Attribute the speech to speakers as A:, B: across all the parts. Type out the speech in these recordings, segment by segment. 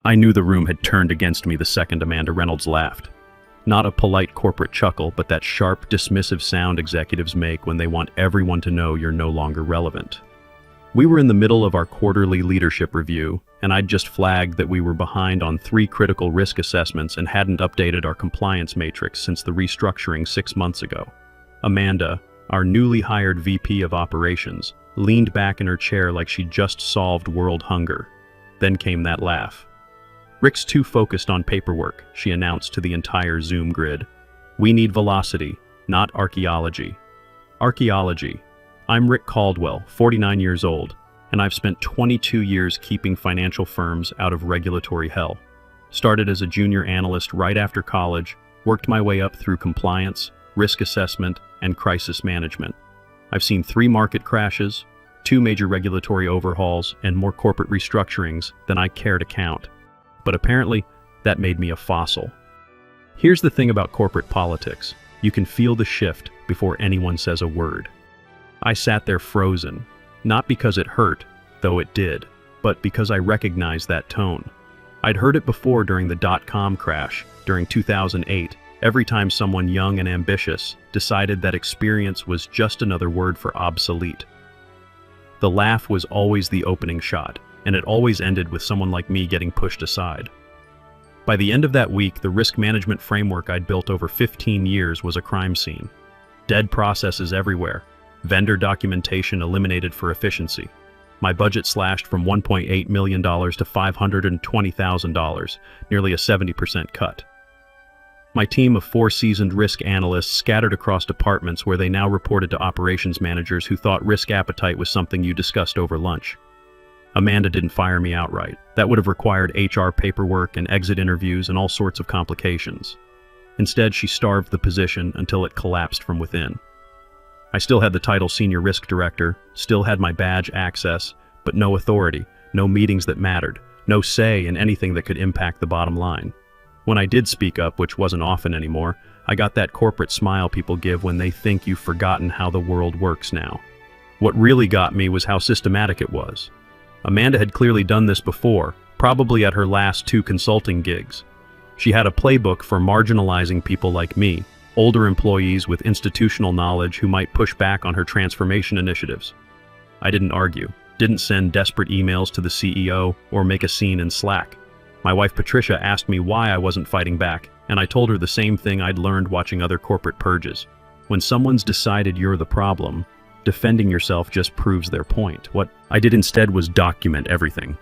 A: I knew the room had turned against me the second Amanda Reynolds laughed. Not a polite corporate chuckle, but that sharp, dismissive sound executives make when they want everyone to know you're no longer relevant. We were in the middle of our quarterly leadership review, and I'd just flagged that we were behind on 3 critical risk assessments and hadn't updated our compliance matrix since the restructuring 6 months ago. Amanda, our newly hired VP of Operations, leaned back in her chair like she'd just solved world hunger. Then came that laugh. "Rick's too focused on paperwork," she announced to the entire Zoom grid. "We need velocity, not archaeology." Archaeology. I'm Rick Caldwell, 49 years old, and I've spent 22 years keeping financial firms out of regulatory hell. Started as a junior analyst right after college, worked my way up through compliance, risk assessment, and crisis management. I've seen 3 market crashes, 2 major regulatory overhauls, and more corporate restructurings than I care to count. But apparently, that made me a fossil. Here's the thing about corporate politics. You can feel the shift before anyone says a word. I sat there frozen, not because it hurt, though it did, but because I recognized that tone. I'd heard it before during the dot-com crash, during 2008, every time someone young and ambitious decided that experience was just another word for obsolete. The laugh was always the opening shot, and it always ended with someone like me getting pushed aside. By the end of that week, the risk management framework I'd built over 15 years was a crime scene. Dead processes everywhere. Vendor documentation eliminated for efficiency. My budget slashed from $1.8 million to $520,000, nearly a 70% cut. My team of 4 seasoned risk analysts scattered across departments where they now reported to operations managers who thought risk appetite was something you discussed over lunch. Amanda didn't fire me outright. That would have required HR paperwork and exit interviews and all sorts of complications. Instead, she starved the position until it collapsed from within. I still had the title Senior Risk Director, still had my badge access, but no authority, no meetings that mattered, no say in anything that could impact the bottom line. When I did speak up, which wasn't often anymore, I got that corporate smile people give when they think you've forgotten how the world works now. What really got me was how systematic it was. Amanda had clearly done this before, probably at her last 2 consulting gigs. She had a playbook for marginalizing people like me, older employees with institutional knowledge who might push back on her transformation initiatives. I didn't argue, didn't send desperate emails to the CEO or make a scene in Slack. My wife Patricia asked me why I wasn't fighting back, and I told her the same thing I'd learned watching other corporate purges. When someone's decided you're the problem, defending yourself just proves their point. What I did instead was document everything.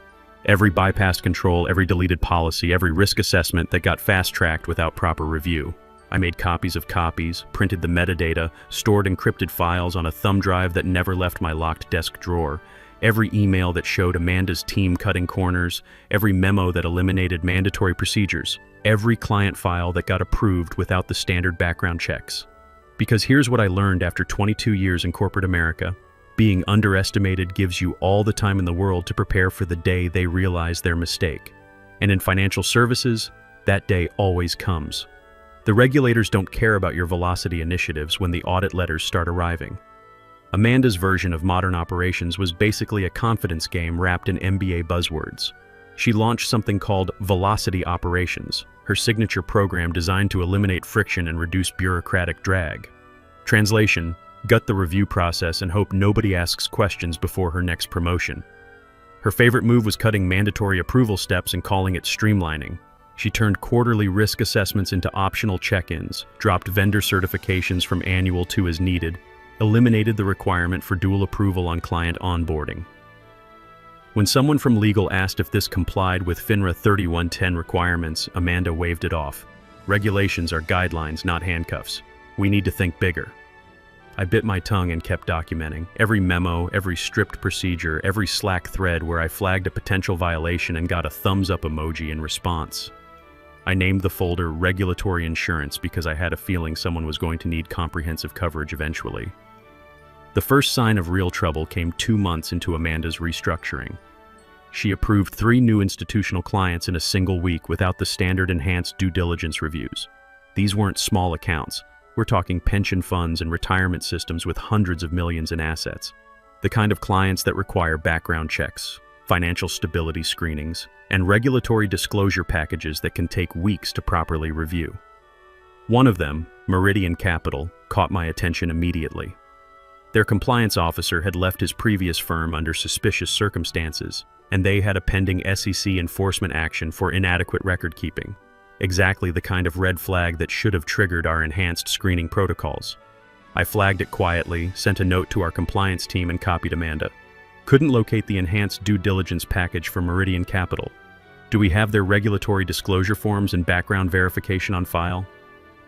A: Every bypassed control, every deleted policy, every risk assessment that got fast-tracked without proper review. I made copies of copies, printed the metadata, stored encrypted files on a thumb drive that never left my locked desk drawer. Every email that showed Amanda's team cutting corners, every memo that eliminated mandatory procedures, every client file that got approved without the standard background checks. Because here's what I learned after 22 years in corporate America. Being underestimated gives you all the time in the world to prepare for the day they realize their mistake. And in financial services, that day always comes. The regulators don't care about your velocity initiatives when the audit letters start arriving. Amanda's version of modern operations was basically a confidence game wrapped in MBA buzzwords. She launched something called Velocity Operations, her signature program designed to eliminate friction and reduce bureaucratic drag. Translation: gut the review process and hope nobody asks questions before her next promotion. Her favorite move was cutting mandatory approval steps and calling it streamlining. She turned quarterly risk assessments into optional check-ins, dropped vendor certifications from annual to as needed, eliminated the requirement for dual approval on client onboarding. When someone from legal asked if this complied with FINRA 3110 requirements, Amanda waved it off. Regulations are guidelines, not handcuffs. We need to think bigger. I bit my tongue and kept documenting every memo, every stripped procedure, every Slack thread where I flagged a potential violation and got a thumbs up emoji in response. I named the folder Regulatory Insurance because I had a feeling someone was going to need comprehensive coverage eventually. The first sign of real trouble came 2 months into Amanda's restructuring. She approved 3 new institutional clients in a single week without the standard enhanced due diligence reviews. These weren't small accounts. We're talking pension funds and retirement systems with hundreds of millions in assets. The kind of clients that require background checks, financial stability screenings, and regulatory disclosure packages that can take weeks to properly review. One of them, Meridian Capital, caught my attention immediately. Their compliance officer had left his previous firm under suspicious circumstances, and they had a pending SEC enforcement action for inadequate record keeping. Exactly the kind of red flag that should have triggered our enhanced screening protocols. I flagged it quietly, sent a note to our compliance team, and copied Amanda. Couldn't locate the enhanced due diligence package for Meridian Capital. Do we have their regulatory disclosure forms and background verification on file?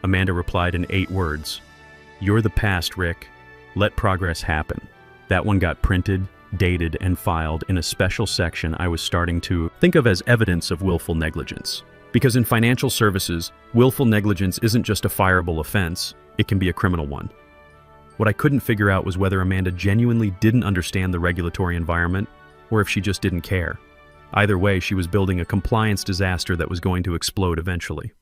A: Amanda replied in 8 words. You're the past, Rick. Let progress happen. That one got printed, dated, and filed in a special section I was starting to think of as evidence of willful negligence. Because in financial services, willful negligence isn't just a fireable offense, it can be a criminal one. What I couldn't figure out was whether Amanda genuinely didn't understand the regulatory environment, or if she just didn't care. Either way, she was building a compliance disaster that was going to explode eventually.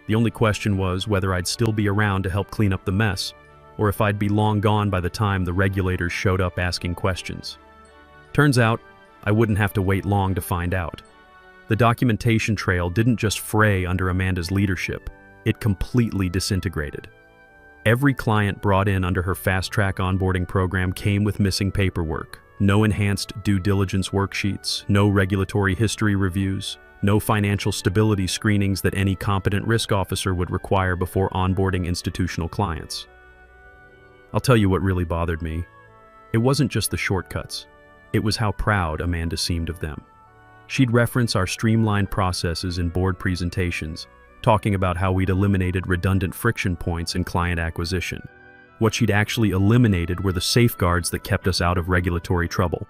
A: The only question was whether I'd still be around to help clean up the mess, or if I'd be long gone by the time the regulators showed up asking questions. Turns out, I wouldn't have to wait long to find out. The documentation trail didn't just fray under Amanda's leadership, it completely disintegrated. Every client brought in under her fast-track onboarding program came with missing paperwork. No enhanced due diligence worksheets, no regulatory history reviews, no financial stability screenings that any competent risk officer would require before onboarding institutional clients. I'll tell you what really bothered me. It wasn't just the shortcuts. It was how proud Amanda seemed of them. She'd reference our streamlined processes in board presentations, talking about how we'd eliminated redundant friction points in client acquisition. What she'd actually eliminated were the safeguards that kept us out of regulatory trouble.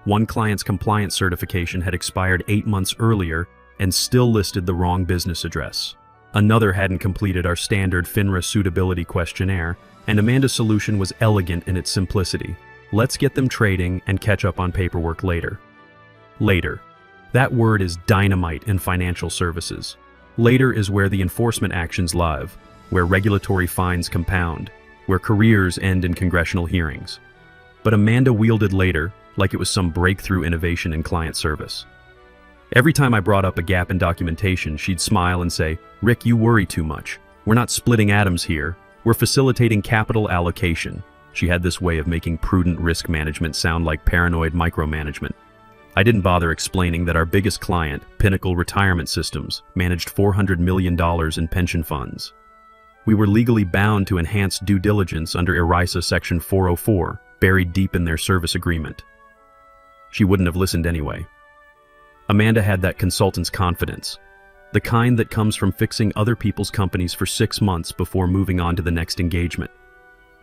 A: One client's compliance certification had expired 8 months earlier and still listed the wrong business address. Another hadn't completed our standard FINRA suitability questionnaire, and Amanda's solution was elegant in its simplicity. Let's get them trading and catch up on paperwork later. Later. That word is dynamite in financial services. Later is where the enforcement actions live, where regulatory fines compound, where careers end in congressional hearings. But Amanda wielded later like it was some breakthrough innovation in client service. Every time I brought up a gap in documentation, she'd smile and say, "Rick, you worry too much. We're not splitting atoms here. We're facilitating capital allocation." She had this way of making prudent risk management sound like paranoid micromanagement. I didn't bother explaining that our biggest client, Pinnacle Retirement Systems, managed $400 million in pension funds. We were legally bound to enhance due diligence under ERISA Section 404, buried deep in their service agreement. She wouldn't have listened anyway. Amanda had that consultant's confidence, the kind that comes from fixing other people's companies for 6 months before moving on to the next engagement.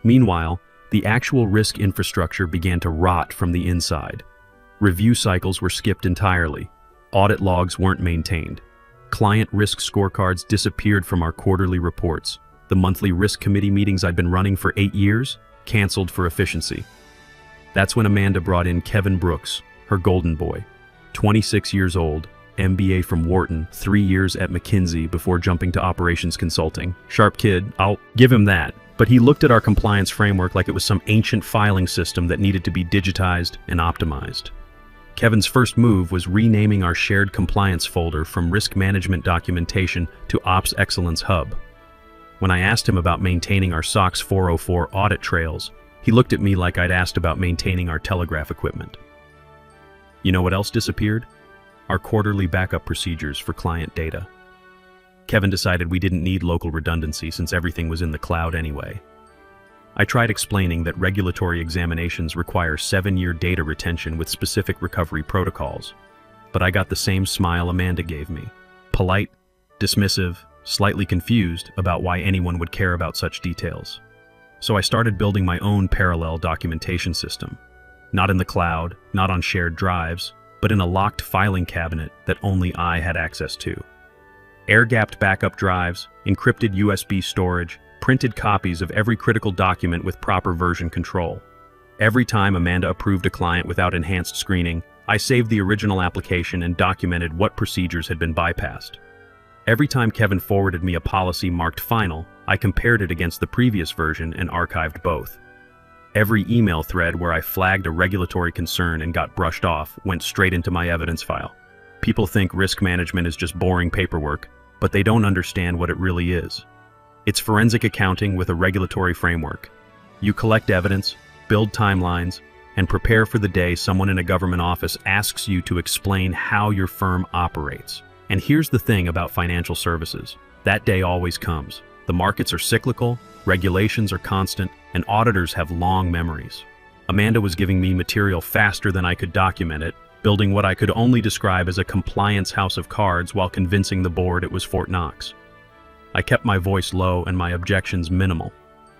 A: Meanwhile, the actual risk infrastructure began to rot from the inside. Review cycles were skipped entirely. Audit logs weren't maintained. Client risk scorecards disappeared from our quarterly reports. The monthly risk committee meetings I'd been running for 8 years, canceled for efficiency. That's when Amanda brought in Kevin Brooks, her golden boy. 26 years old, MBA from Wharton, 3 years at McKinsey before jumping to operations consulting. Sharp kid, I'll give him that. But he looked at our compliance framework like it was some ancient filing system that needed to be digitized and optimized. Kevin's first move was renaming our shared compliance folder from Risk Management Documentation to Ops Excellence Hub. When I asked him about maintaining our SOX 404 audit trails, he looked at me like I'd asked about maintaining our telegraph equipment. You know what else disappeared? Our quarterly backup procedures for client data. Kevin decided we didn't need local redundancy since everything was in the cloud anyway. I tried explaining that regulatory examinations require 7-year data retention with specific recovery protocols, but I got the same smile Amanda gave me. Polite, dismissive, slightly confused about why anyone would care about such details. So I started building my own parallel documentation system. Not in the cloud, not on shared drives, but in a locked filing cabinet that only I had access to. Air-gapped backup drives, encrypted USB storage, printed copies of every critical document with proper version control. Every time Amanda approved a client without enhanced screening, I saved the original application and documented what procedures had been bypassed. Every time Kevin forwarded me a policy marked final, I compared it against the previous version and archived both. Every email thread where I flagged a regulatory concern and got brushed off went straight into my evidence file. People think risk management is just boring paperwork, but they don't understand what it really is. It's forensic accounting with a regulatory framework. You collect evidence, build timelines, and prepare for the day someone in a government office asks you to explain how your firm operates. And here's the thing about financial services. That day always comes. The markets are cyclical, regulations are constant, and auditors have long memories. Amanda was giving me material faster than I could document it, building what I could only describe as a compliance house of cards while convincing the board it was Fort Knox. I kept my voice low and my objections minimal.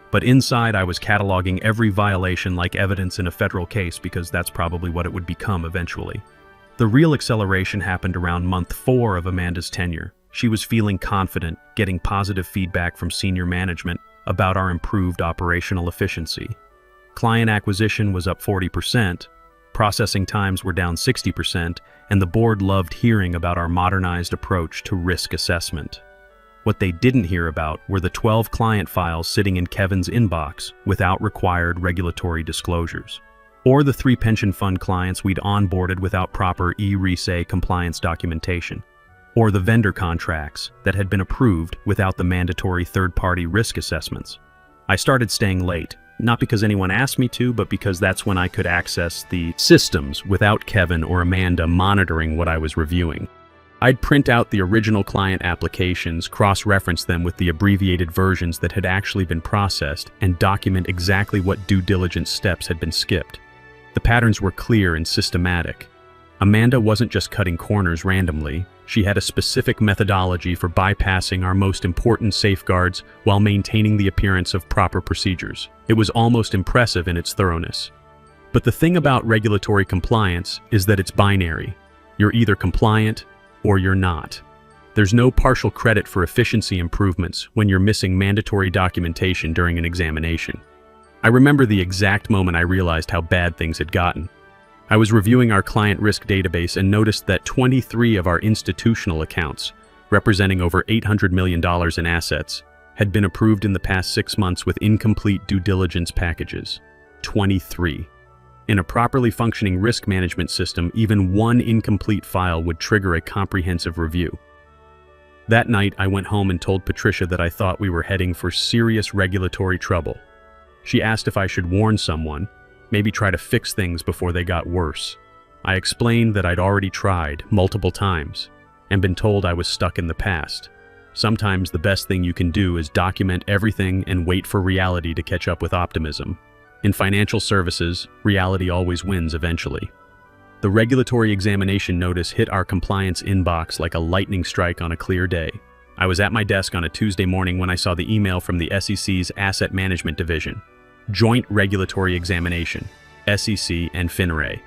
A: But inside I was cataloging every violation like evidence in a federal case because that's probably what it would become eventually. The real acceleration happened around month 4 of Amanda's tenure. She was feeling confident, getting positive feedback from senior management about our improved operational efficiency. Client acquisition was up 40%, processing times were down 60%, and the board loved hearing about our modernized approach to risk assessment. What they didn't hear about were the 12 client files sitting in Kevin's inbox without required regulatory disclosures, or the 3 pension fund clients we'd onboarded without proper e-RESA compliance documentation, or the vendor contracts that had been approved without the mandatory third-party risk assessments. I started staying late, not because anyone asked me to, but because that's when I could access the systems without Kevin or Amanda monitoring what I was reviewing. I'd print out the original client applications, cross-reference them with the abbreviated versions that had actually been processed, and document exactly what due diligence steps had been skipped. The patterns were clear and systematic. Amanda wasn't just cutting corners randomly. She had a specific methodology for bypassing our most important safeguards while maintaining the appearance of proper procedures. It was almost impressive in its thoroughness. But the thing about regulatory compliance is that it's binary. You're either compliant or you're not. There's no partial credit for efficiency improvements when you're missing mandatory documentation during an examination. I remember the exact moment I realized how bad things had gotten. I was reviewing our client risk database and noticed that 23 of our institutional accounts, representing over $800 million in assets, had been approved in the past 6 months with incomplete due diligence packages. 23. In a properly functioning risk management system, even one incomplete file would trigger a comprehensive review. That night, I went home and told Patricia that I thought we were heading for serious regulatory trouble. She asked if I should warn someone, maybe try to fix things before they got worse. I explained that I'd already tried multiple times and been told I was stuck in the past. Sometimes the best thing you can do is document everything and wait for reality to catch up with optimism. In financial services, reality always wins eventually. The regulatory examination notice hit our compliance inbox like a lightning strike on a clear day. I was at my desk on a Tuesday morning when I saw the email from the SEC's Asset Management Division. Joint Regulatory Examination, SEC and FINRA.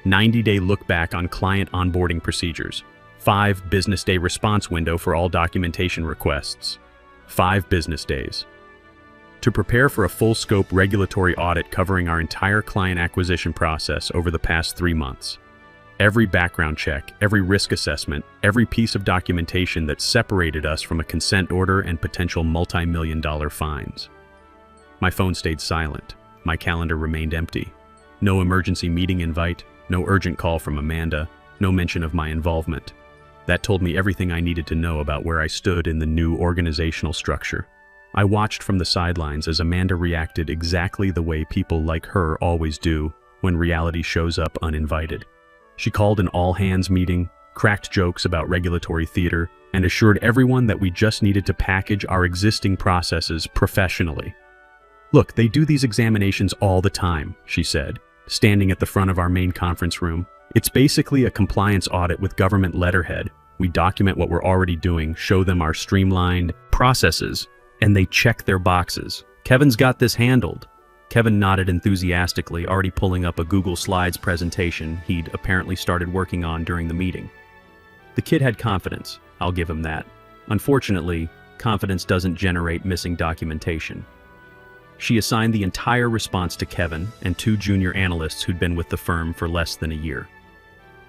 A: 90-day look back on client onboarding procedures. 5 business day response window for all documentation requests. 5 business days. To prepare for a full-scope regulatory audit covering our entire client acquisition process over the past 3 months. Every background check, every risk assessment, every piece of documentation that separated us from a consent order and potential multi-million-dollar fines. My phone stayed silent. My calendar remained empty. No emergency meeting invite, no urgent call from Amanda, no mention of my involvement. That told me everything I needed to know about where I stood in the new organizational structure. I watched from the sidelines as Amanda reacted exactly the way people like her always do when reality shows up uninvited. She called an all-hands meeting, cracked jokes about regulatory theater, and assured everyone that we just needed to package our existing processes professionally. "Look, they do these examinations all the time," she said, standing at the front of our main conference room. "It's basically a compliance audit with government letterhead. We document what we're already doing, show them our streamlined processes, and they check their boxes. Kevin's got this handled." Kevin nodded enthusiastically, already pulling up a Google Slides presentation he'd apparently started working on during the meeting. The kid had confidence, I'll give him that. Unfortunately, confidence doesn't generate missing documentation. She assigned the entire response to Kevin and 2 junior analysts who'd been with the firm for less than a year.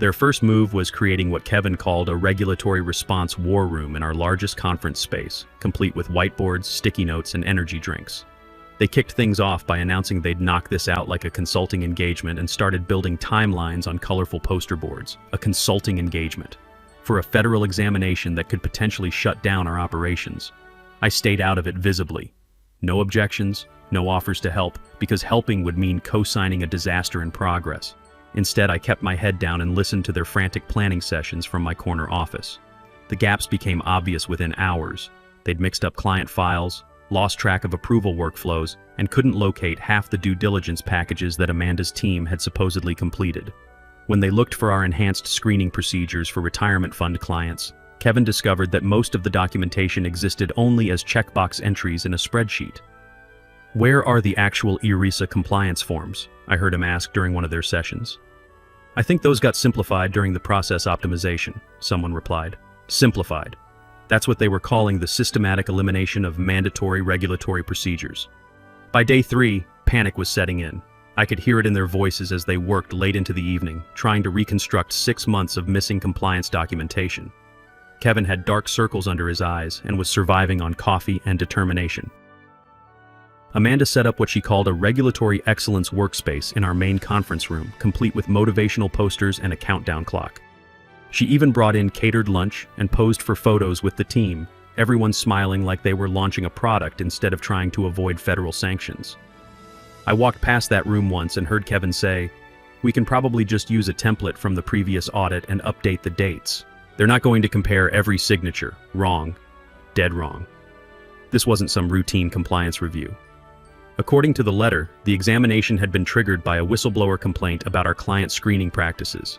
A: Their first move was creating what Kevin called a regulatory response war room in our largest conference space, complete with whiteboards, sticky notes, and energy drinks. They kicked things off by announcing they'd knock this out like a consulting engagement and started building timelines on colorful poster boards. A consulting engagement. for a federal examination that could potentially shut down our operations. I stayed out of it visibly. No objections, no offers to help, because helping would mean co-signing a disaster in progress. Instead, I kept my head down and listened to their frantic planning sessions from my corner office. The gaps became obvious within hours. They'd mixed up client files, lost track of approval workflows, and couldn't locate half the due diligence packages that Amanda's team had supposedly completed. When they looked for our enhanced screening procedures for retirement fund clients, Kevin discovered that most of the documentation existed only as checkbox entries in a spreadsheet. "Where are the actual ERISA compliance forms?" I heard him ask during one of their sessions. "I think those got simplified during the process optimization," someone replied. Simplified. That's what they were calling the systematic elimination of mandatory regulatory procedures. By day 3, panic was setting in. I could hear it in their voices as they worked late into the evening, trying to reconstruct 6 months of missing compliance documentation. Kevin had dark circles under his eyes and was surviving on coffee and determination. Amanda set up what she called a regulatory excellence workspace in our main conference room, complete with motivational posters and a countdown clock. She even brought in catered lunch and posed for photos with the team, everyone smiling like they were launching a product instead of trying to avoid federal sanctions. I walked past that room once and heard Kevin say, "We can probably just use a template from the previous audit and update the dates. They're not going to compare every signature. Wrong. Dead wrong." This wasn't some routine compliance review. According to the letter, the examination had been triggered by a whistleblower complaint about our client screening practices.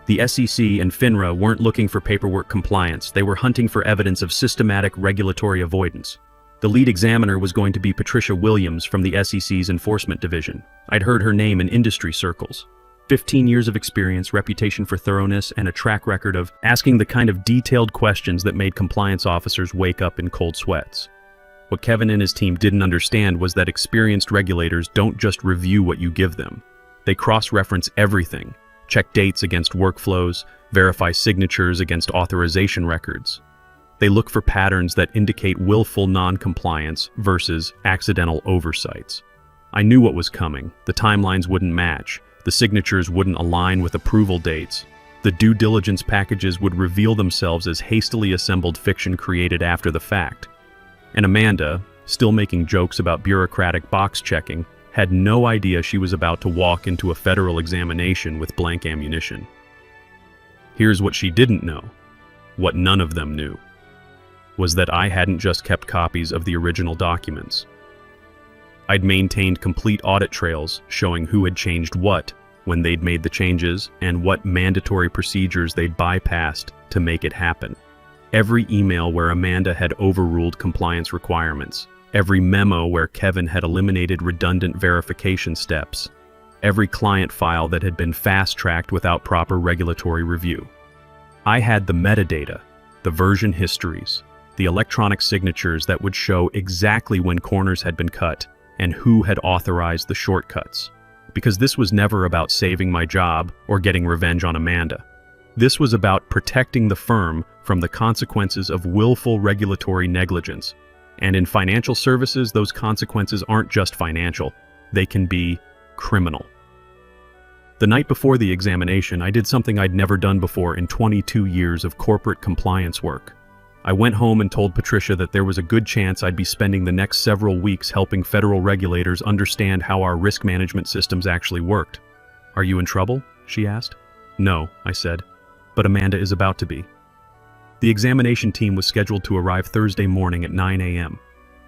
A: The SEC and FINRA weren't looking for paperwork compliance, they were hunting for evidence of systematic regulatory avoidance. The lead examiner was going to be Patricia Williams from the SEC's Enforcement Division. I'd heard her name in industry circles. 15 years of experience, reputation for thoroughness, and a track record of asking the kind of detailed questions that made compliance officers wake up in cold sweats. What Kevin and his team didn't understand was that experienced regulators don't just review what you give them. They cross-reference everything. Check dates against workflows, verify signatures against authorization records. They look for patterns that indicate willful non-compliance versus accidental oversights. I knew what was coming. The timelines wouldn't match. The signatures wouldn't align with approval dates. The due diligence packages would reveal themselves as hastily assembled fiction created after the fact. And Amanda, still making jokes about bureaucratic box checking, had no idea she was about to walk into a federal examination with blank ammunition. Here's what she didn't know, what none of them knew, was that I hadn't just kept copies of the original documents. I'd maintained complete audit trails showing who had changed what, when they'd made the changes, and what mandatory procedures they'd bypassed to make it happen. Every email where Amanda had overruled compliance requirements. Every memo where Kevin had eliminated redundant verification steps. Every client file that had been fast-tracked without proper regulatory review. I had the metadata, the version histories, the electronic signatures that would show exactly when corners had been cut and who had authorized the shortcuts. Because this was never about saving my job or getting revenge on Amanda. This was about protecting the firm from the consequences of willful regulatory negligence. And in financial services, those consequences aren't just financial, they can be criminal. The night before the examination, I did something I'd never done before in 22 years of corporate compliance work. I went home and told Patricia that there was a good chance I'd be spending the next several weeks helping federal regulators understand how our risk management systems actually worked. "Are you in trouble?" she asked. "No," I said, "but Amanda is about to be." The examination team was scheduled to arrive Thursday morning at 9 a.m.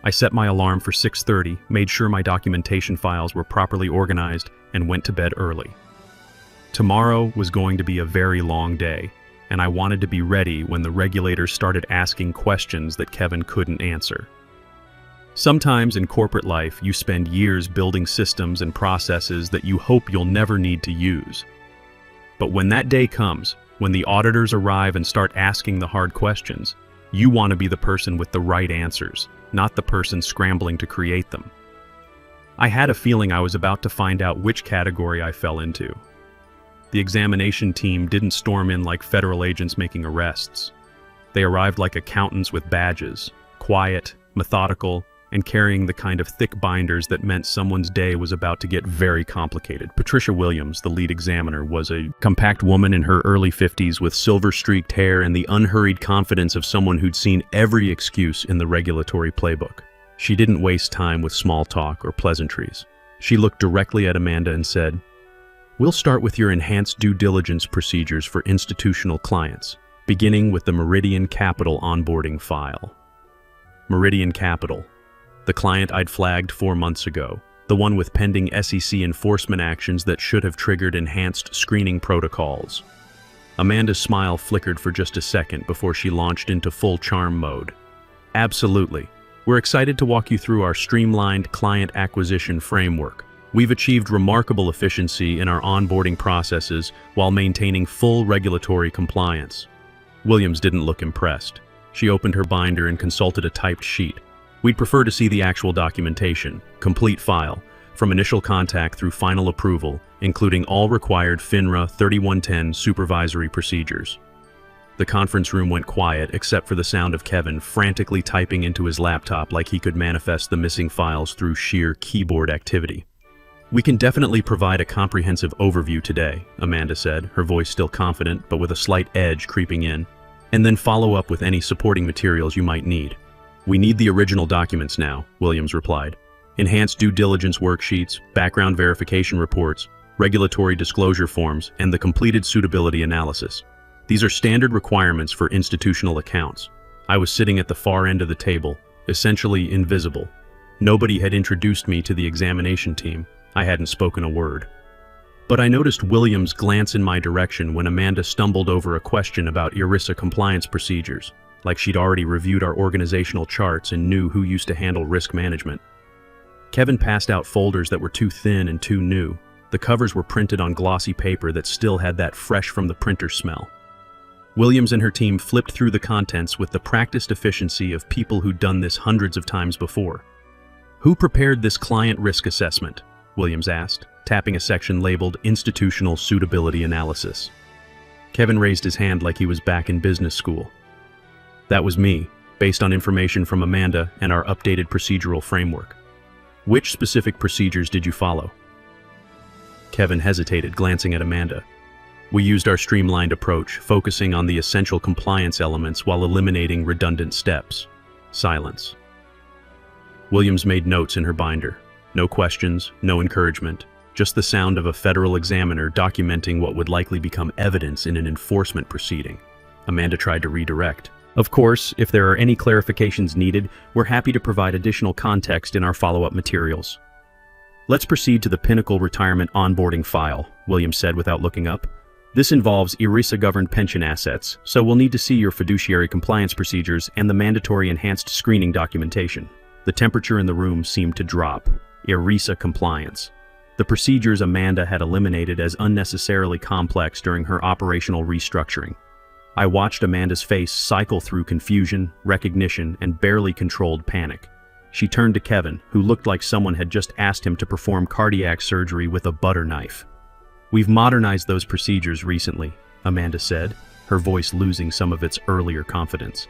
A: I set my alarm for 6:30, made sure my documentation files were properly organized, and went to bed early. Tomorrow was going to be a very long day, and I wanted to be ready when the regulators started asking questions that Kevin couldn't answer. Sometimes in corporate life, you spend years building systems and processes that you hope you'll never need to use. But when that day comes, when the auditors arrive and start asking the hard questions, you want to be the person with the right answers, not the person scrambling to create them. I had a feeling I was about to find out which category I fell into. The examination team didn't storm in like federal agents making arrests. They arrived like accountants with badges, quiet, methodical, and carrying the kind of thick binders that meant someone's day was about to get very complicated. Patricia Williams, the lead examiner, was a compact woman in her early 50s with silver-streaked hair and the unhurried confidence of someone who'd seen every excuse in the regulatory playbook. She didn't waste time with small talk or pleasantries. She looked directly at Amanda and said, "We'll start with your enhanced due diligence procedures for institutional clients, beginning with the Meridian Capital onboarding file." Meridian Capital, the client I'd flagged 4 months ago, the one with pending SEC enforcement actions that should have triggered enhanced screening protocols. Amanda's smile flickered for just a second before she launched into full charm mode. "Absolutely. We're excited to walk you through our streamlined client acquisition framework. We've achieved remarkable efficiency in our onboarding processes while maintaining full regulatory compliance." Williams didn't look impressed. She opened her binder and consulted a typed sheet. "We'd prefer to see the actual documentation, complete file, from initial contact through final approval, including all required FINRA 3110 supervisory procedures." The conference room went quiet except for the sound of Kevin frantically typing into his laptop like he could manifest the missing files through sheer keyboard activity. "We can definitely provide a comprehensive overview today," Amanda said, her voice still confident but with a slight edge creeping in, "and then follow up with any supporting materials you might need." "We need the original documents now," Williams replied. "Enhanced due diligence worksheets, background verification reports, regulatory disclosure forms, and the completed suitability analysis. These are standard requirements for institutional accounts." I was sitting at the far end of the table, essentially invisible. Nobody had introduced me to the examination team. I hadn't spoken a word. But I noticed Williams glance in my direction when Amanda stumbled over a question about ERISA compliance procedures, like she'd already reviewed our organizational charts and knew who used to handle risk management. Kevin passed out folders that were too thin and too new. The covers were printed on glossy paper that still had that fresh from the printer smell. Williams and her team flipped through the contents with the practiced efficiency of people who'd done this hundreds of times before. "Who prepared this client risk assessment?" Williams asked, tapping a section labeled Institutional Suitability Analysis. Kevin raised his hand like he was back in business school. "That was me, based on information from Amanda and our updated procedural framework." "Which specific procedures did you follow?" Kevin hesitated, glancing at Amanda. "We used our streamlined approach, focusing on the essential compliance elements while eliminating redundant steps." Silence. Williams made notes in her binder. No questions, no encouragement, just the sound of a federal examiner documenting what would likely become evidence in an enforcement proceeding. Amanda tried to redirect. "Of course, if there are any clarifications needed, we're happy to provide additional context in our follow-up materials." "Let's proceed to the Pinnacle Retirement onboarding file," Williams said without looking up. "This involves ERISA-governed pension assets, so we'll need to see your fiduciary compliance procedures and the mandatory enhanced screening documentation." The temperature in the room seemed to drop. ERISA compliance. The procedures Amanda had eliminated as unnecessarily complex during her operational restructuring. I watched Amanda's face cycle through confusion, recognition, and barely controlled panic. She turned to Kevin, who looked like someone had just asked him to perform cardiac surgery with a butter knife. "We've modernized those procedures recently," Amanda said, her voice losing some of its earlier confidence.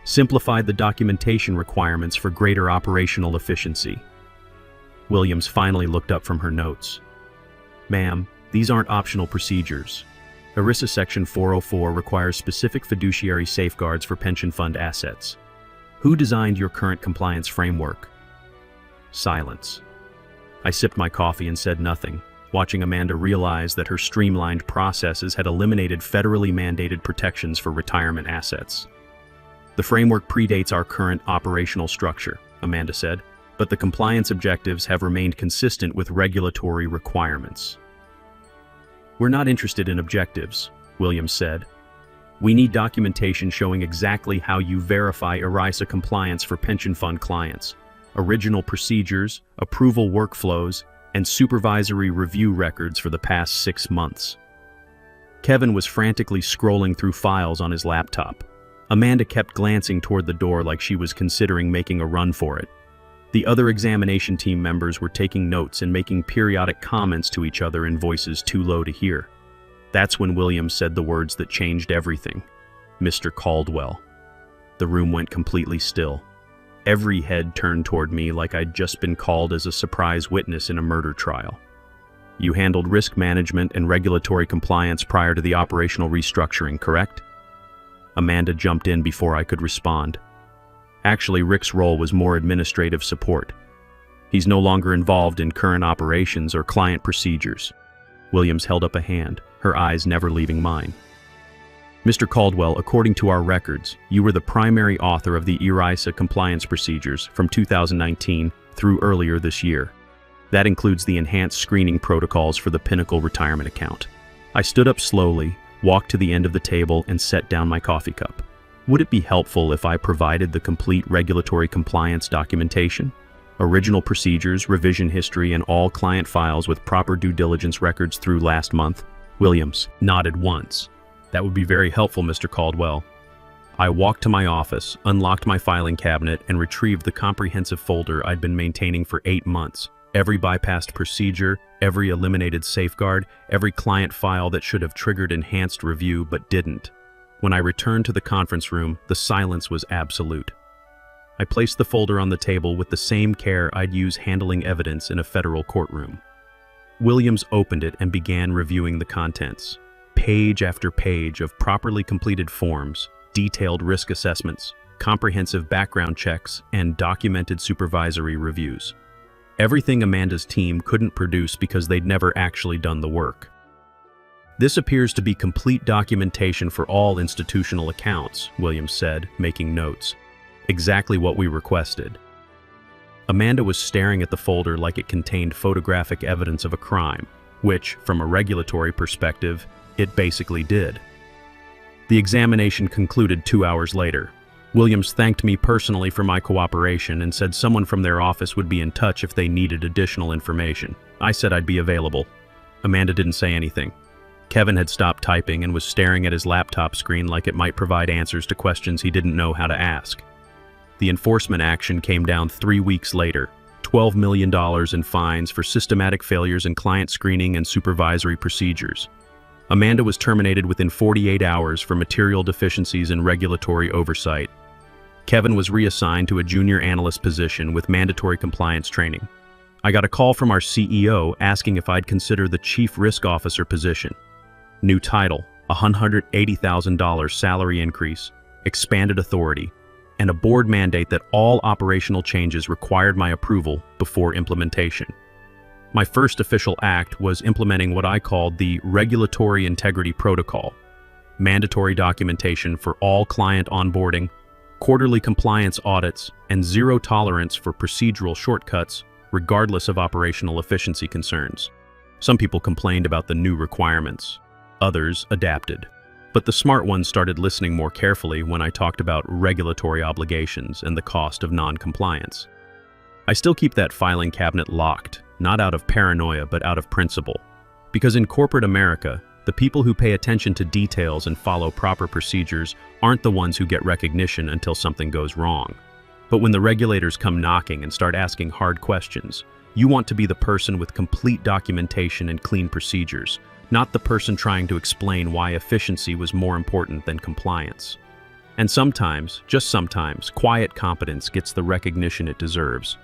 A: "Simplified the documentation requirements for greater operational efficiency." Williams finally looked up from her notes. "Ma'am, these aren't optional procedures. ERISA Section 404 requires specific fiduciary safeguards for pension fund assets. Who designed your current compliance framework?" Silence. I sipped my coffee and said nothing, watching Amanda realize that her streamlined processes had eliminated federally mandated protections for retirement assets. "The framework predates our current operational structure," Amanda said, "but the compliance objectives have remained consistent with regulatory requirements." "We're not interested in objectives," Williams said. "We need documentation showing exactly how you verify ERISA compliance for pension fund clients, original procedures, approval workflows, and supervisory review records for the past 6 months." Kevin was frantically scrolling through files on his laptop. Amanda kept glancing toward the door like she was considering making a run for it. The other examination team members were taking notes and making periodic comments to each other in voices too low to hear. That's when Williams said the words that changed everything. "Mr. Caldwell." The room went completely still. Every head turned toward me like I'd just been called as a surprise witness in a murder trial. You handled risk management and regulatory compliance prior to the operational restructuring, correct? Amanda jumped in before I could respond. Actually, Rick's role was more administrative support. He's no longer involved in current operations or client procedures. Williams held up a hand, her eyes never leaving mine. Mr. Caldwell, according to our records, you were the primary author of the ERISA compliance procedures from 2019 through earlier this year. That includes the enhanced screening protocols for the Pinnacle retirement account. I stood up slowly, walked to the end of the table, and set down my coffee cup. Would it be helpful if I provided the complete regulatory compliance documentation? Original procedures, revision history, and all client files with proper due diligence records through last month? Williams nodded once. That would be very helpful, Mr. Caldwell. I walked to my office, unlocked my filing cabinet, and retrieved the comprehensive folder I'd been maintaining for 8 months. Every bypassed procedure, every eliminated safeguard, every client file that should have triggered enhanced review but didn't. When I returned to the conference room, the silence was absolute. I placed the folder on the table with the same care I'd use handling evidence in a federal courtroom. Williams opened it and began reviewing the contents. Page after page of properly completed forms, detailed risk assessments, comprehensive background checks, and documented supervisory reviews. Everything Amanda's team couldn't produce because they'd never actually done the work. This appears to be complete documentation for all institutional accounts, Williams said, making notes. Exactly what we requested. Amanda was staring at the folder like it contained photographic evidence of a crime, which, from a regulatory perspective, it basically did. The examination concluded 2 hours later. Williams thanked me personally for my cooperation and said someone from their office would be in touch if they needed additional information. I said I'd be available. Amanda didn't say anything. Kevin had stopped typing and was staring at his laptop screen like it might provide answers to questions he didn't know how to ask. The enforcement action came down 3 weeks later, $12 million in fines for systematic failures in client screening and supervisory procedures. Amanda was terminated within 48 hours for material deficiencies in regulatory oversight. Kevin was reassigned to a junior analyst position with mandatory compliance training. I got a call from our CEO asking if I'd consider the chief risk officer position. New title, a $180,000 salary increase, expanded authority, and a board mandate that all operational changes required my approval before implementation. My first official act was implementing what I called the Regulatory Integrity Protocol, mandatory documentation for all client onboarding, quarterly compliance audits, and zero tolerance for procedural shortcuts, regardless of operational efficiency concerns. Some people complained about the new requirements. Others adapted. But the smart ones started listening more carefully when I talked about regulatory obligations and the cost of non-compliance. I still keep that filing cabinet locked, not out of paranoia but out of principle. Because in corporate America, the people who pay attention to details and follow proper procedures aren't the ones who get recognition until something goes wrong. But when the regulators come knocking and start asking hard questions, you want to be the person with complete documentation and clean procedures, not the person trying to explain why efficiency was more important than compliance. And sometimes, just sometimes, quiet competence gets the recognition it deserves.